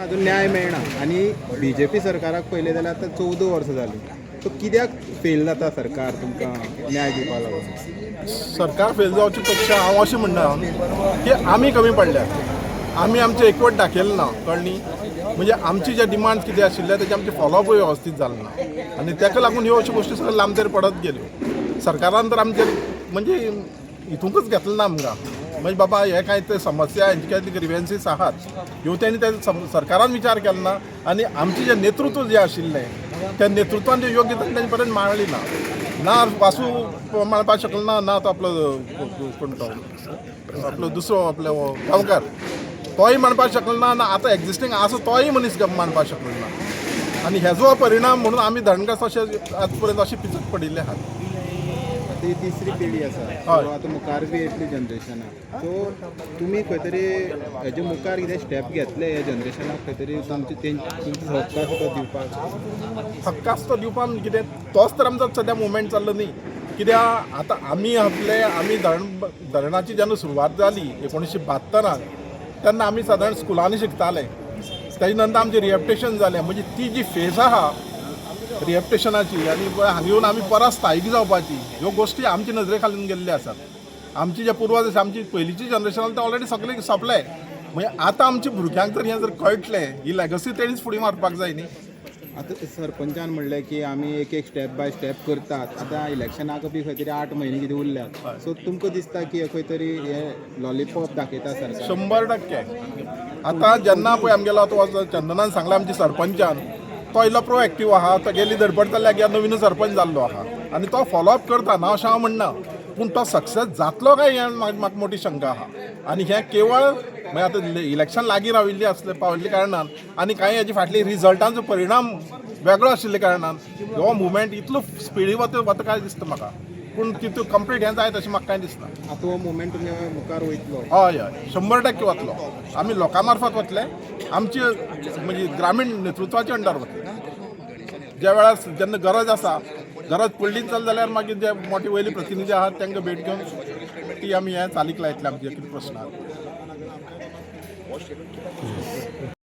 अजून न्याय मेळना आणि बीजेपी सरकाराक पळयलें जाल्यार आतां 14 वर्सां जालीं. सो कित्याक फेल जाता सरकार तुमकां न्याय दिवपाक लागून? सरकार फेल जावचे पेक्षा हांव अशें म्हणना की आमी कमी पडल्यात. आमी आमचें एकवट दाखयलें ना, कळ्ळी. म्हणजे आमची जे डिमांड कितें आशिल्ले तेजे आमचे फॉलोअपय वेवस्थीत जालें ना आनी ताका लागून ह्यो अश्यो गोश्टी सगळ्यो लांबतेर पडत गेल्यो. सरकारान तर आमचेर म्हणजे हितूंकच घेतलें ना आमकां. म्हणजे बाबा हे कांय ते समस्या हेंचे कांय ग्रिव्हन्सीस आहात ह्यो तेणी ते सरकारान विचार केलो ना आनी आमचे जे नेतृत्व जे आशिल्लें त्या नेतृत्वान जे योग्य तेणी पर्यंत मांडली ना वासू मांडपाक शकलो ना तो आपलो कोण तो आपलो दुसरो आपलो गांवकार तोय मांडपाक शकलो ना आतां एक्झिस्टींग आसा तोय मनीस मांडपाक शकलो ना आनी हेजो परिणाम म्हणून आमी धडणकास अशे आज पर्यंत अशे पिचत पडिल्ले आहात. ती तिसरी पिढी आसा, हय. सो आतां मुखार बी येतली जनरेशनां. सो तुमी खंय तरी हेजे मुखार कितें स्टेप घेतले ह्या जनरेशनाक खंय तरी तुमचो हक्क आसा तो दिवपाक? हक्क आसा तो दिवपाक म्हणजे कितें तोच तर आमचो सद्या मुवमेंट चल्लो न्ही. कित्याक आतां आमी धरणाची जेन्ना सुरवात जाली 1972 तेन्ना आमी सादारण स्कुलांनी शिकताले. तेजे नंतर आमचें रिएप्टेशन जालें. म्हणजे ती जी फेज आहा रिएप्टेशनाची आनी हांगा येवन आमी परत स्थायीक जावपाची ह्यो गोश्टी आमचे नजरे खालून गेल्ल्यो आसात. आमची जे पुर्वज आसा आमची पयलींची जनरेशन ते ऑलरेडी सगळें सोंपलें. म्हणजे आतां आमच्या भुरग्यांक तर हें जर कळटलें ही लेगसी तेणीच फुडें मारपाक जाय न्ही. आतां सरपंचान म्हणलें की आमी एक एक स्टेप बाय स्टेप करतात. आतां इलेक्शनाक बी खंय तरी 8 म्हयने कितें उरल्यात. सो तुमकां दिसता की खंय तरी हे लॉलीपॉप दाखयता सरकार? 100%. आतां जेन्ना पळय आमगेलो तो चंदनान सांगला आमच्या सरपंचान तो इल्लो प्रोएक्टीव आहा. तो गेली धडपड जाल्यार ह्या नवीन सरपंच जाल्लो आहा आनी तो फॉलोअप करता ना अशें हांव म्हणना. पूण तो सक्सेस जातलो काय हें म्हाका मोठी शंका आहा. आनी हें केवळ म्हणजे आतां इलेक्शन लागीं राविल्ली आसले पाविल्ल्या कारणान आनी कांय हेजे फाटली रिजल्टांचो परिणाम वेगळो आशिल्ल्या कारणान हो मुवमेंट इतलो स्पिडी वता काय दिसता म्हाका. पूण तितून कंप्लीट हें जायत अशें म्हाका कांय दिसना. आतां हो मुवमेंट तुमच्या मुखार वयतलो? हय 100% वतलो. आमी लोकां मार्फत वतले. आमचे म्हणजे ग्रामीण नेतृत्वाच्या अंडर वतले. ज्या वेळार जेन्ना गरज आसा गरज पडली चल जाल्यार मागीर जे मोठी वयली प्रतिनिधी आहात तांकां भेट घेवन ती आमी हें चालीक लायतले आमचे कितें प्रश्न आहात.